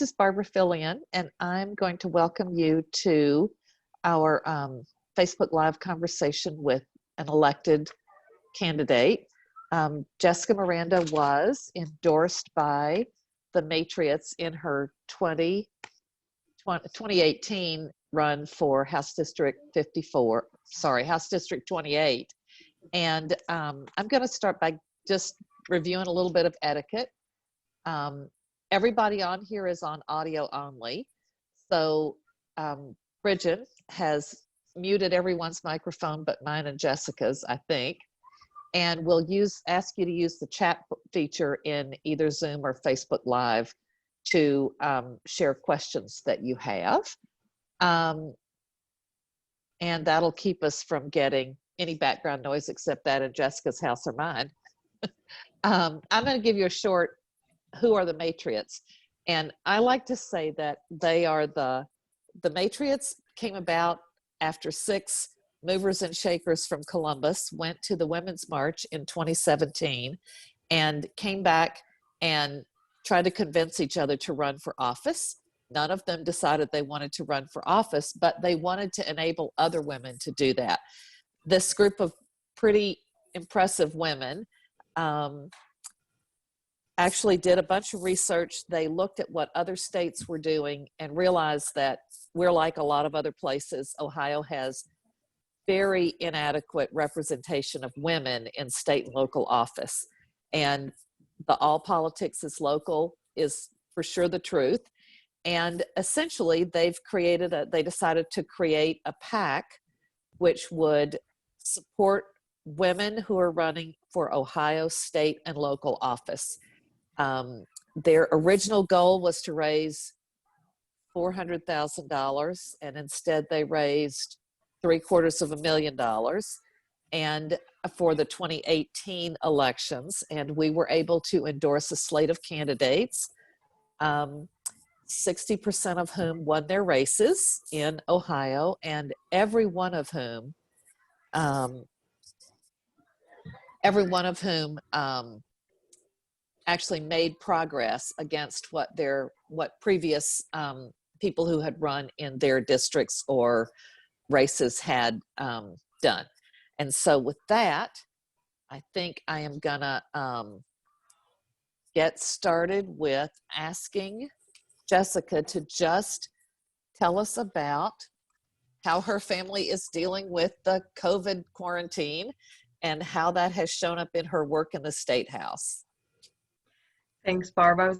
is Barbara Fillion, and I'm going to welcome you to our Facebook Live conversation with an elected candidate. Jessica Miranda was endorsed by the Matriots in her 2018 run for House District 28. And I'm going to start by just reviewing a little bit of etiquette. Everybody on here is on audio only. So Bridget has muted everyone's microphone but mine and Jessica's, I think. And we'll ask you to use the chat feature in either Zoom or Facebook Live to share questions that you have. And that'll keep us from getting any background noise except that in Jessica's house or mine. I'm going to give you a short, who are the Matriots? And I like to say that they are the Matriots came about after 6 movers and shakers from Columbus went to the Women's March in 2017 and came back and tried to convince each other to run for office. None of them decided they wanted to run for office, but they wanted to enable other women to do that. This group of pretty impressive women actually did a bunch of research. They looked at what other states were doing and realized that we're like a lot of other places. Ohio has very inadequate representation of women in state and local office. And the all politics is local is for sure the truth. And essentially they decided to create a PAC which would support women who are running for Ohio state and local office. Their original goal was to raise $400,000, and instead they raised $750,000 and for the 2018 elections, and we were able to endorse a slate of candidates, 60% of whom won their races in Ohio, and every one of whom actually made progress against what previous people who had run in their districts or races had done. And so with that, I think I am gonna get started with asking Jessica to just tell us about how her family is dealing with the COVID quarantine and how that has shown up in her work in the State House. Thanks, Barb. I was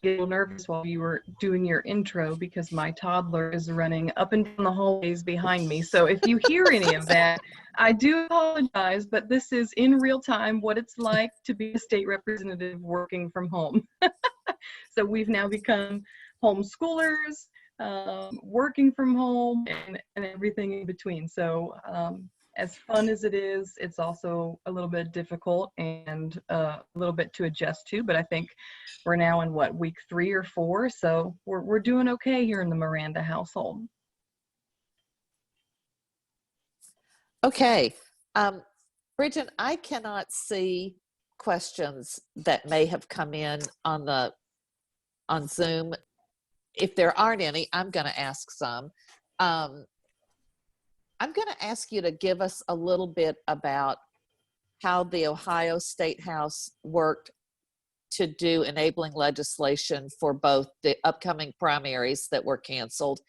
getting a little nervous while you were doing your intro because my toddler is running up and down the hallways behind me. So if you hear any of that, I do apologize, but this is in real time what it's like to be a state representative working from home. So we've now become homeschoolers, working from home, and everything in between. So as fun as it is, it's also a little bit difficult and a little bit to adjust to, but I think we're now in week 3 or 4, so we're doing okay here in the Miranda household. Okay, Bridget, I cannot see questions that may have come in on Zoom. If there aren't any, I'm going to ask some. I'm going to ask you to give us a little bit about how the Ohio State House worked to do enabling legislation for both the upcoming primaries that were canceled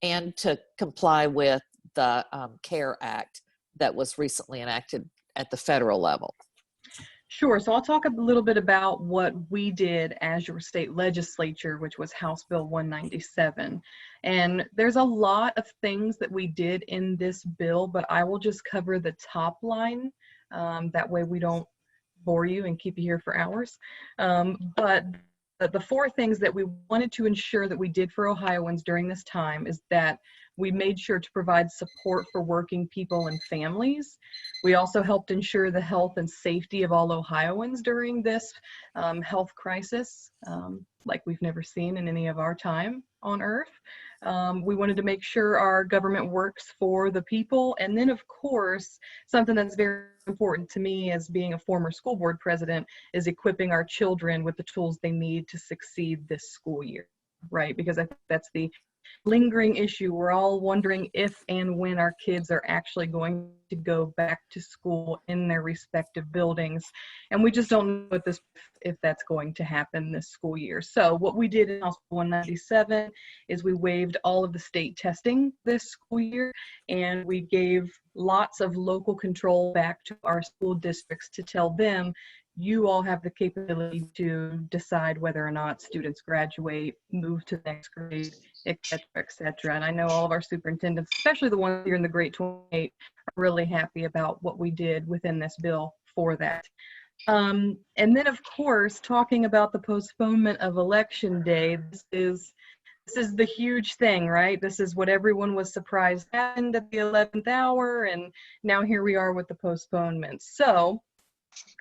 and to comply with the CARE Act that was recently enacted at the federal level. Sure. So I'll talk a little bit about what we did as your state legislature, which was House Bill 197. And there's a lot of things that we did in this bill, but I will just cover the top line. That way we don't bore you and keep you here for hours. But the 4 things that we wanted to ensure that we did for Ohioans during this time is that we made sure to provide support for working people and families. We also helped ensure the health and safety of all Ohioans during this health crisis, like we've never seen in any of our time on Earth. We wanted to make sure our government works for the people. And then, of course, something that's very important to me as being a former school board president is equipping our children with the tools they need to succeed this school year. right? Because I think that's the lingering issue. We're all wondering if and when our kids are actually going to go back to school in their respective buildings. And we just don't know if that's going to happen this school year. So what we did in House Bill 197 is we waived all of the state testing this school year, and we gave lots of local control back to our school districts to tell them, you all have the capability to decide whether or not students graduate, move to the next grade, et cetera, et cetera. And I know all of our superintendents, especially the ones here in the Great 28, are really happy about what we did within this bill for that. And then, of course, talking about the postponement of Election Day, this is the huge thing, right? This is what everyone was surprised happened at the 11th hour, and now here we are with the postponement. So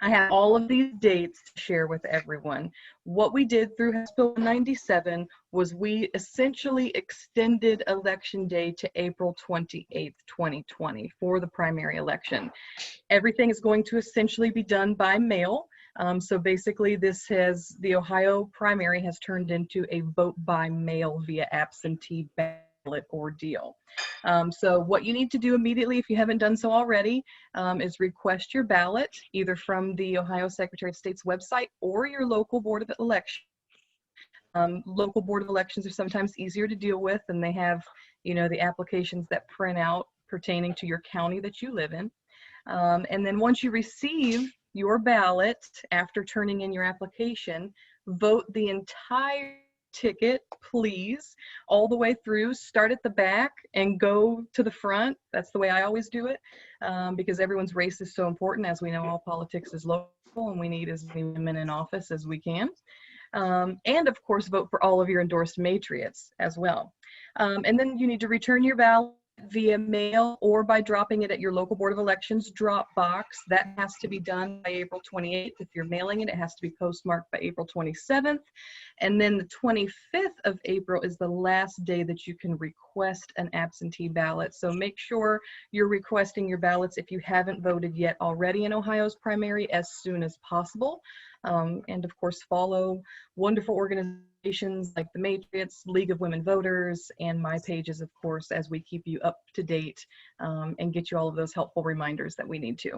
I have all of these dates to share with everyone. What we did through House Bill 97 was we essentially extended Election Day to April 28th, 2020 for the primary election. Everything is going to essentially be done by mail. So basically the Ohio primary has turned into a vote by mail via absentee ballot ordeal. So what you need to do immediately, if you haven't done so already, is request your ballot either from the Ohio Secretary of State's website or your local Board of Elections. Local Board of Elections are sometimes easier to deal with, and they have, the applications that print out pertaining to your county that you live in. And then once you receive your ballot after turning in your application, vote the entire ticket, please, all the way through. Start at the back and go to the front. That's the way I always do it, because everyone's race is so important. As we know, all politics is local, and we need as many women in office as we can. And of course, vote for all of your endorsed Matriots as well. And then you need to return your ballot via mail or by dropping it at your local Board of Elections drop box. That has to be done by April 28th. If you're mailing it, it has to be postmarked by April 27th. And then the 25th of April is the last day that you can request an absentee ballot. So make sure you're requesting your ballots if you haven't voted yet already in Ohio's primary as soon as possible. And of course, follow wonderful organizations like the Matriots, League of Women Voters, and my pages, of course, as we keep you up to date and get you all of those helpful reminders that we need to.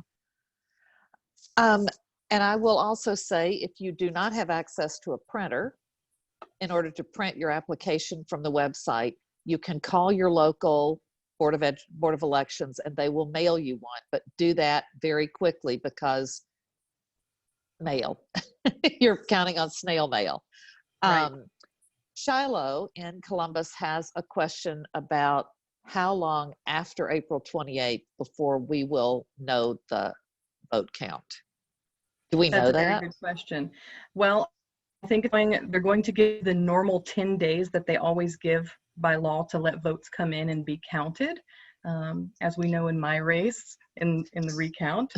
And I will also say, if you do not have access to a printer, in order to print your application from the website, you can call your local Board of Elections and they will mail you one, but do that very quickly because mail. You're counting on snail mail. Right. Shiloh in Columbus has a question about how long after April 28th before we will know the vote count. Do we know that? That's a very good question. Well, I think they're going to give the normal 10 days that they always give by law to let votes come in and be counted, as we know in my race, in the recount.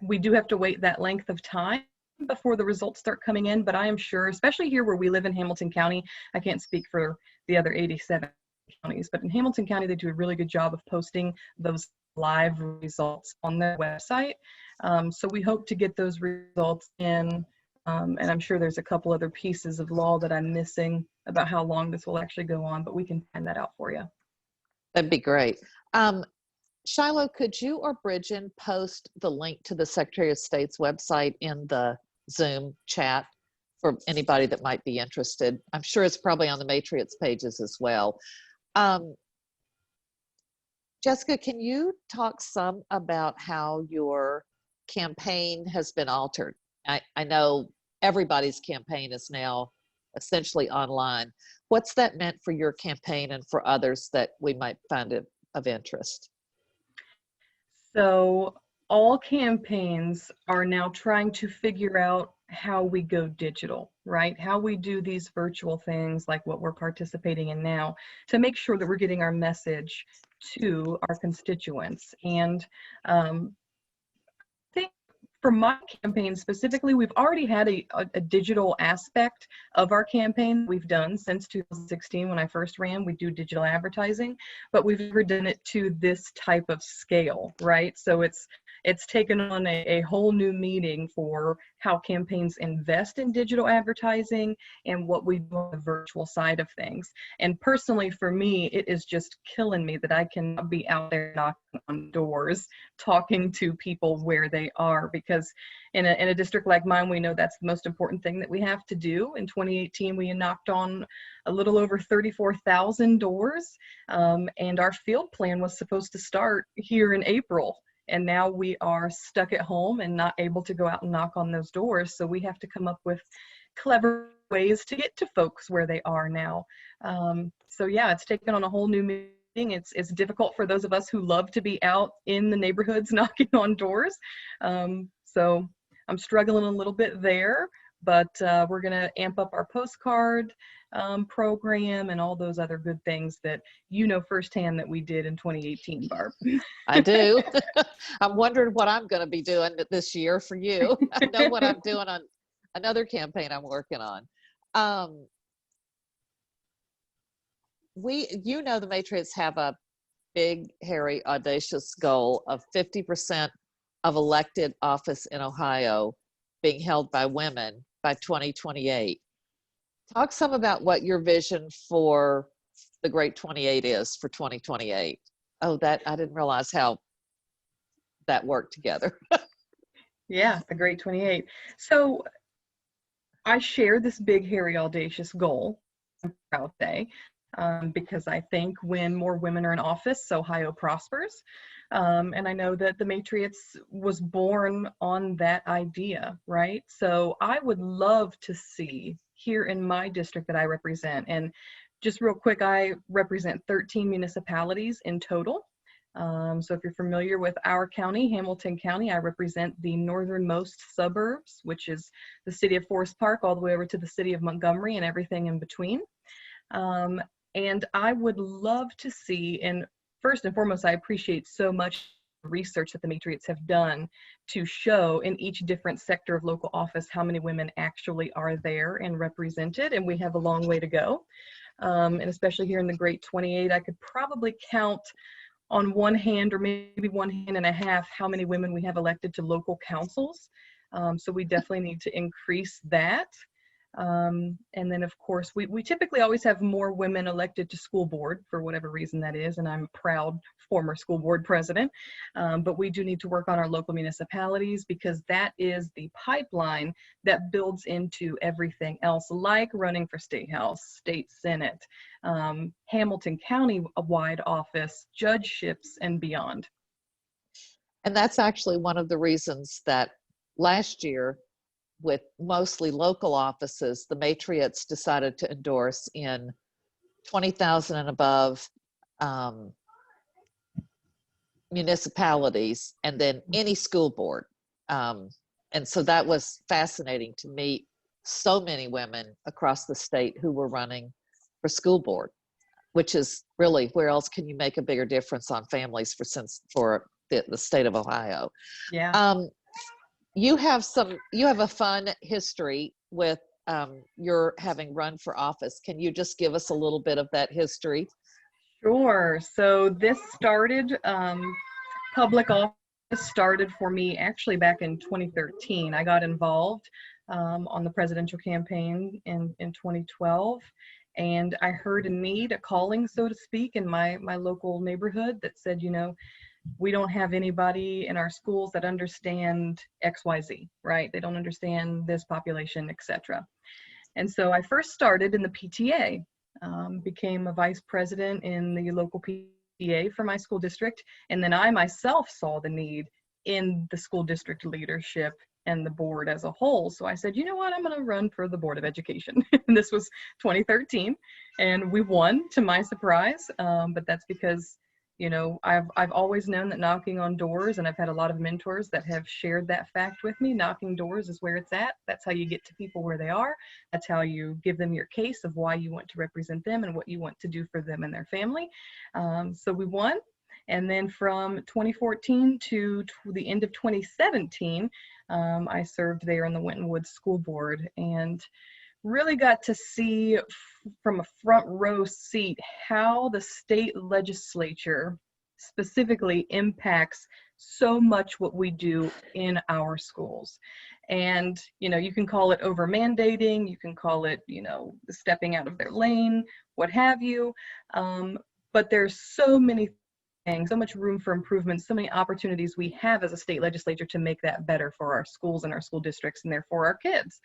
We do have to wait that length of time before the results start coming in, but I am sure, especially here where we live in Hamilton County, I can't speak for the other 87 counties, but in Hamilton County, they do a really good job of posting those live results on their website. So we hope to get those results in, and I'm sure there's a couple other pieces of law that I'm missing about how long this will actually go on, but we can find that out for you. That'd be great. Shiloh, could you or Bridget post the link to the Secretary of State's website in the Zoom chat for anybody that might be interested? I'm sure it's probably on the Matriots pages as well. Jessica, can you talk some about how your campaign has been altered? I know everybody's campaign is now essentially online. What's that meant for your campaign and for others that we might find it of interest? So all campaigns are now trying to figure out how we go digital, right? How we do these virtual things like what we're participating in now to make sure that we're getting our message to our constituents. And I think for my campaign specifically, we've already had a digital aspect of our campaign we've done since 2016 when I first ran. We do digital advertising, but we've never done it to this type of scale, right? So it's it's taken on a whole new meaning for how campaigns invest in digital advertising and what we do on the virtual side of things. And personally, for me, it is just killing me that I cannot be out there knocking on doors, talking to people where they are, because in a district like mine, we know that's the most important thing that we have to do. In 2018, we knocked on a little over 34,000 doors, and our field plan was supposed to start here in April. And now we are stuck at home and not able to go out and knock on those doors. So we have to come up with clever ways to get to folks where they are now. So yeah, it's taken on a whole new meaning. It's difficult for those of us who love to be out in the neighborhoods knocking on doors. So I'm struggling a little bit there, but we're going to amp up our postcard program and all those other good things that you know firsthand that we did in 2018, Barb. I do. I'm wondering what I'm going to be doing this year for you. I know what I'm doing on another campaign I'm working on. The Matriots have a big, hairy, audacious goal of 50% of elected office in Ohio being held by women by 2028. Talk some about what your vision for the Great 28 is for 2028. Oh, that I didn't realize how that worked together. Yeah, the Great 28. So I share this big, hairy, audacious goal, I'm proud to say, because I think when more women are in office, Ohio prospers. And I know that the Matriots was born on that idea, right? So I would love to see here in my district that I represent, and just real quick, I represent 13 municipalities in total. So if you're familiar with our county, Hamilton County, I represent the northernmost suburbs, which is the city of Forest Park, all the way over to the city of Montgomery and everything in between. And I would love to see, and first and foremost, I appreciate so much the research that the Matriots have done to show in each different sector of local office how many women actually are there and represented, and we have a long way to go. And especially here in the Great 28, I could probably count on one hand or maybe one hand and a half how many women we have elected to local councils. So we definitely need to increase that. And then of course, we typically always have more women elected to school board for whatever reason that is, and I'm a proud former school board president. But we do need to work on our local municipalities, because that is the pipeline that builds into everything else, like running for state house, state senate, Hamilton County wide office, judgeships, and beyond. And that's actually one of the reasons that last year, with mostly local offices, the Matriots decided to endorse in 20,000 and above municipalities, and then any school board. And so that was fascinating to meet so many women across the state who were running for school board, which is really, where else can you make a bigger difference on families for the state of Ohio? Yeah. You have a fun history with your having run for office. Can you just give us a little bit of that history? Sure. So this started, public office started for me actually back in 2013. I got involved on the presidential campaign in 2012. And I heard a need, a calling, so to speak, in my local neighborhood that said, we don't have anybody in our schools that understand XYZ, right? They don't understand this population, etc. And so I first started in the PTA, became a vice president in the local PTA for my school district. And then I myself saw the need in the school district leadership and the board as a whole. So I said, you know what, I'm going to run for the Board of Education. And this was 2013, and we won, to my surprise. But that's because I've always known that knocking on doors, and I've had a lot of mentors that have shared that fact with me. Knocking doors is where it's at. That's how you get to people where they are. That's how you give them your case of why you want to represent them and what you want to do for them and their family. So we won. And then from 2014 to the end of 2017, I served there on the Winton Woods School Board, and really got to see from a front row seat how the state legislature specifically impacts so much what we do in our schools. And, you can call it over mandating, you can call it, stepping out of their lane, what have you. But there's so many things, so much room for improvement, so many opportunities we have as a state legislature to make that better for our schools and our school districts and therefore our kids.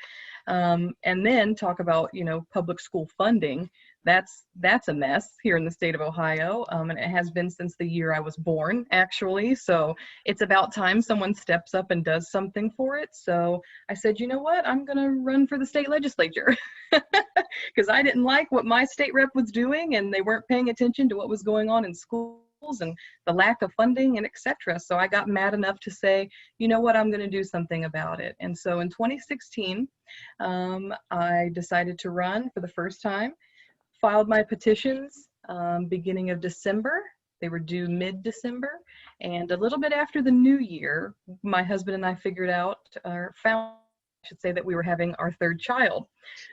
And then talk about, public school funding. That's a mess here in the state of Ohio. And it has been since the year I was born, actually. So it's about time someone steps up and does something for it. So I said, you know what, I'm going to run for the state legislature because I didn't like what my state rep was doing, and they weren't paying attention to what was going on in schools and the lack of funding and etc. So I got mad enough to say, you know what, I'm going to do something about it. And so in 2016, I decided to run for the first time, filed my petitions beginning of December. They were due mid-December. And a little bit after the new year, my husband and I found that we were having our third child.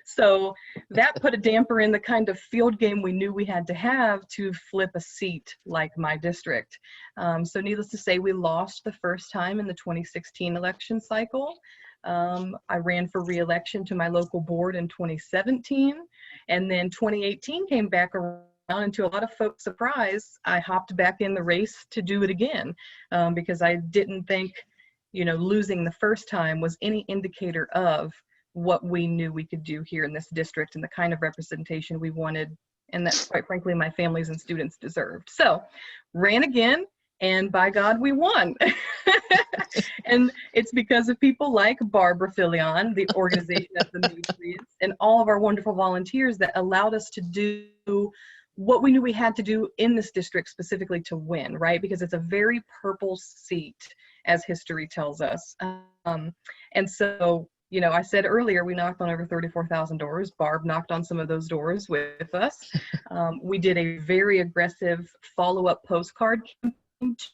So that put a damper in the kind of field game we knew we had to have to flip a seat like my district. So needless to say, we lost the first time in the 2016 election cycle. I ran for re-election to my local board in 2017, and then 2018 came back around, and to a lot of folks' surprise, I hopped back in the race to do it again because I didn't think losing the first time was any indicator of what we knew we could do here in this district and the kind of representation we wanted, and that, quite frankly, my families and students deserved. So ran again, and by God, we won. And it's because of people like Barbara Filion, the organization of the Matriots, and all of our wonderful volunteers that allowed us to do what we knew we had to do in this district specifically to win, right? Because it's a very purple seat, as history tells us. And so, I said earlier, we knocked on over 34,000 doors. Barb knocked on some of those doors with us. We did a very aggressive follow-up postcard campaign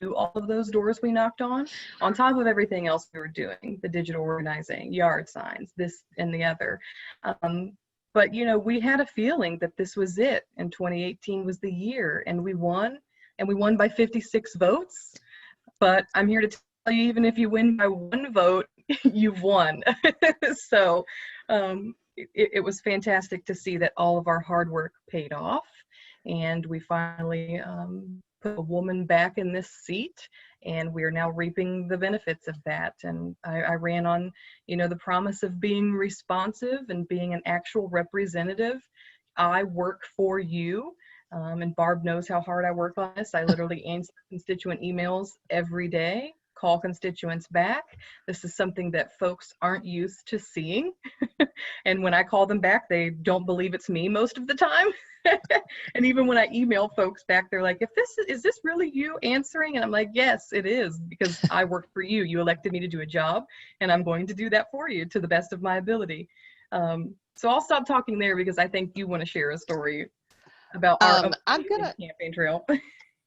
to all of those doors we knocked on top of everything else we were doing, the digital organizing, yard signs, this and the other. But, we had a feeling that this was it, and 2018 was the year, and we won by 56 votes. But I'm here to tell you, even if you win by one vote, you've won. So it was fantastic to see that all of our hard work paid off, and we finally put a woman back in this seat, and we are now reaping the benefits of that. And I ran on, the promise of being responsive and being an actual representative. I work for you. And Barb knows how hard I work on this. I literally answer constituent emails every day, call constituents back. This is something that folks aren't used to seeing. And when I call them back, they don't believe it's me most of the time. And even when I email folks back, they're like, is this really you answering? And I'm like, yes, it is, because I work for you. You elected me to do a job, and I'm going to do that for you to the best of my ability. So I'll stop talking there because I think you want to share a story about our campaign trail.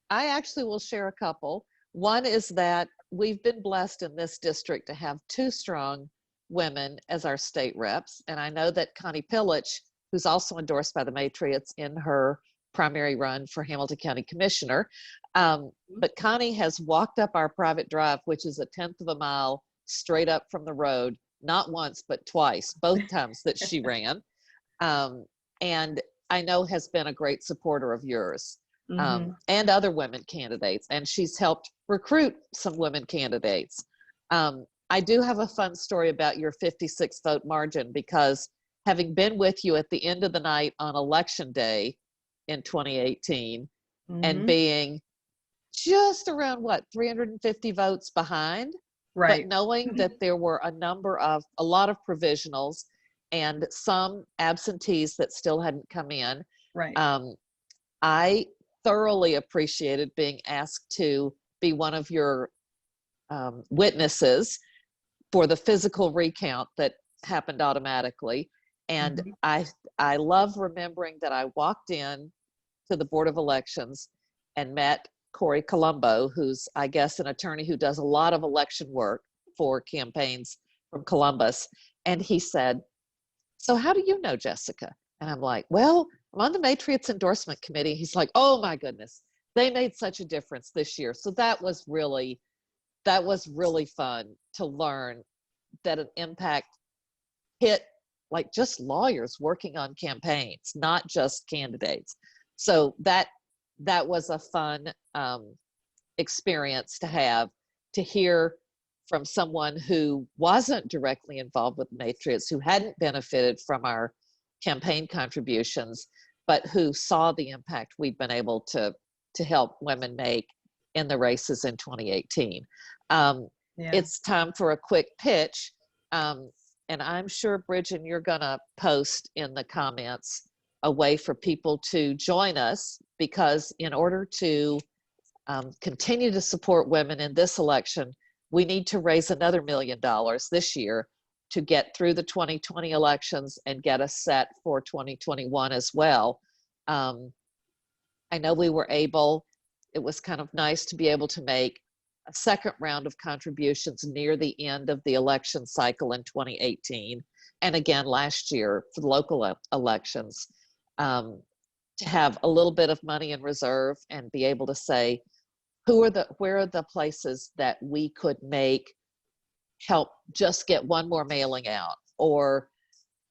I actually will share a couple. One is that we've been blessed in this district to have two strong women as our state reps. And I know that Connie Pillich, who's also endorsed by the Matriots in her primary run for Hamilton County Commissioner. But Connie has walked up our private drive, which is 1/10 of a mile straight up from the road, not once, but twice, both times that she ran. And I know has been a great supporter of yours and other women candidates. And she's helped recruit some women candidates. I do have a fun story about your 56 vote margin, because having been with you at the end of the night on election day in 2018 and being just around 350 votes behind, right? But knowing that there were a lot of provisionals and some absentees that still hadn't come in, right? I thoroughly appreciated being asked to be one of your witnesses for the physical recount that happened automatically. And I love remembering that I walked in to the Board of Elections and met Corey Colombo, who's, I guess, an attorney who does a lot of election work for campaigns from Columbus. And he said, "So how do you know Jessica?" And I'm like, "Well, I'm on the Matriots endorsement committee." He's like, "Oh my goodness, they made such a difference this year." So that was really that was really fun to learn that an impact hit like just lawyers working on campaigns, not just candidates. So that was a fun experience to have, to hear from someone who wasn't directly involved with Matriots, who hadn't benefited from our campaign contributions, but who saw the impact we've been able to help women make in the races in 2018. It's time for a quick pitch. And I'm sure, Bridget, you're going to post in the comments a way for people to join us, because in order to continue to support women in this election, we need to raise another $1 million this year to get through the 2020 elections and get us set for 2021 as well. I know we were able, it was kind of nice to be able to make a second round of contributions near the end of the election cycle in 2018, and again last year for the local elections, to have a little bit of money in reserve and be able to say, where are the places that we could help just get one more mailing out, or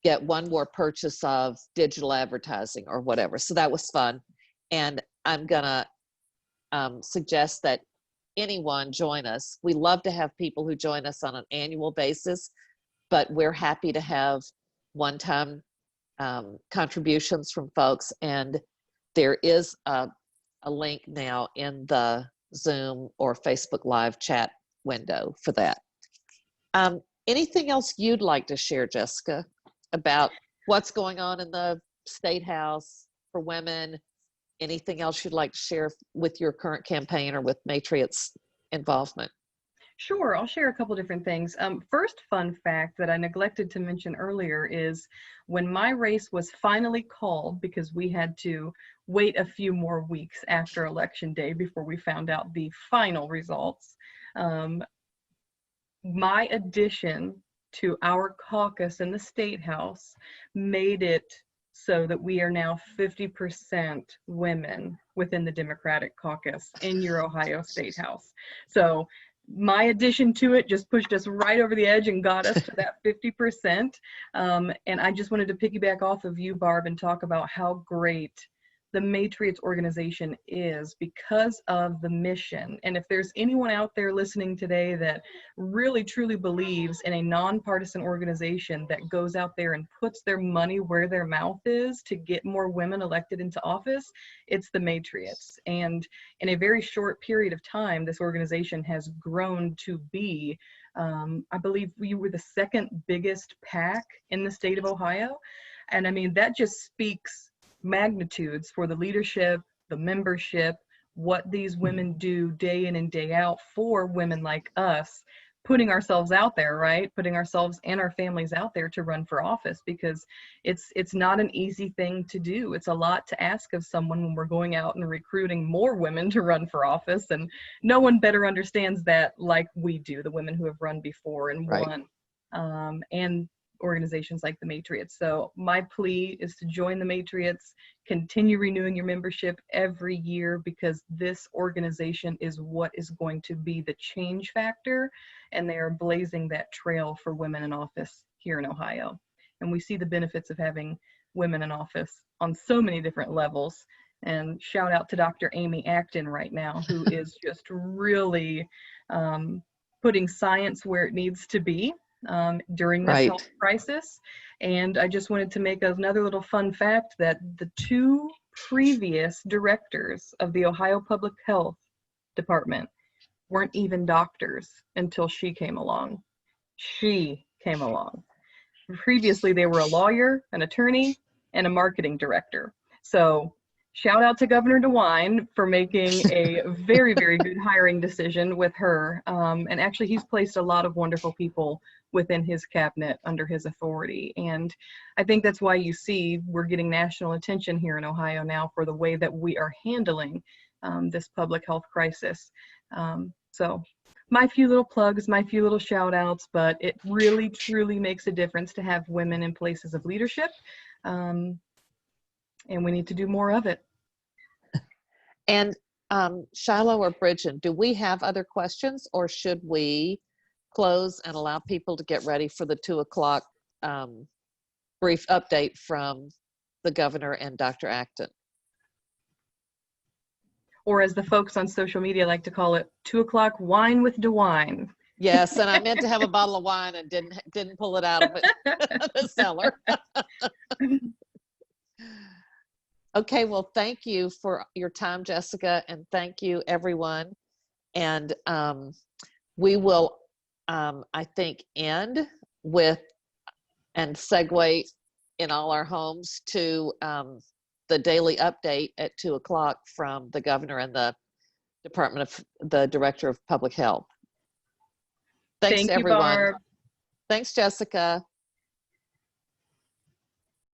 get one more purchase of digital advertising or whatever. So that was fun. And I'm gonna suggest that anyone join us. We love to have people who join us on an annual basis, but we're happy to have one-time contributions from folks. And there is a link now in the Zoom or Facebook Live chat window for that. Anything else you'd like to share, Jessica, about what's going on in the State House for women? Anything else you'd like to share with your current campaign or with Matriots involvement? Sure, I'll share a couple different things. First fun fact that I neglected to mention earlier is when my race was finally called, because we had to wait a few more weeks after Election Day before we found out the final results, my addition to our caucus in the State House made it so that we are now 50% women within the Democratic caucus in your Ohio State House. So my addition to it just pushed us right over the edge and got us to that 50%. And I just wanted to piggyback off of you, Barb, and talk about how great the Matriots organization is because of the mission. And if there's anyone out there listening today that really truly believes in a nonpartisan organization that goes out there and puts their money where their mouth is to get more women elected into office, it's the Matriots. And in a very short period of time, this organization has grown to be, I believe we were the second biggest PAC in the state of Ohio. And I mean, that just speaks magnitudes for the leadership, the membership, what these women do day in and day out for women like us, putting ourselves out there, right? Putting ourselves and our families out there to run for office, because it's not an easy thing to do. It's a lot to ask of someone when we're going out and recruiting more women to run for office, and no one better understands that like we do, the women who have run before and won, and organizations like the Matriots. So my plea is to join the Matriots, continue renewing your membership every year, because this organization is what is going to be the change factor, and they are blazing that trail for women in office here in Ohio. And we see the benefits of having women in office on so many different levels. And shout out to Dr. Amy Acton right now, who is just really putting science where it needs to be during this health crisis. And I just wanted to make another little fun fact that the two previous directors of the Ohio Public Health Department weren't even doctors until she came along. She came along. Previously, they were a lawyer, an attorney, and a marketing director. So shout out to Governor DeWine for making a very, very good hiring decision with her. And actually, he's placed a lot of wonderful people within his cabinet under his authority. And I think that's why you see we're getting national attention here in Ohio now for the way that we are handling this public health crisis. So my few little plugs, my few little shout outs, but it really, truly makes a difference to have women in places of leadership. And we need to do more of it. And Shiloh or Bridget, do we have other questions, or should we close and allow people to get ready for the 2 o'clock brief update from the governor and Dr. Acton? Or as the folks on social media like to call it, 2 o'clock wine with DeWine. Yes, and I meant to have a bottle of wine and didn't pull it out of the cellar. Okay, well, thank you for your time, Jessica, and thank you, everyone. And we will, I think, end with and segue in all our homes to the daily update at 2 o'clock from the governor and the Director of Public Health. Thanks, Thank you, everyone. Barb. Thanks, Jessica.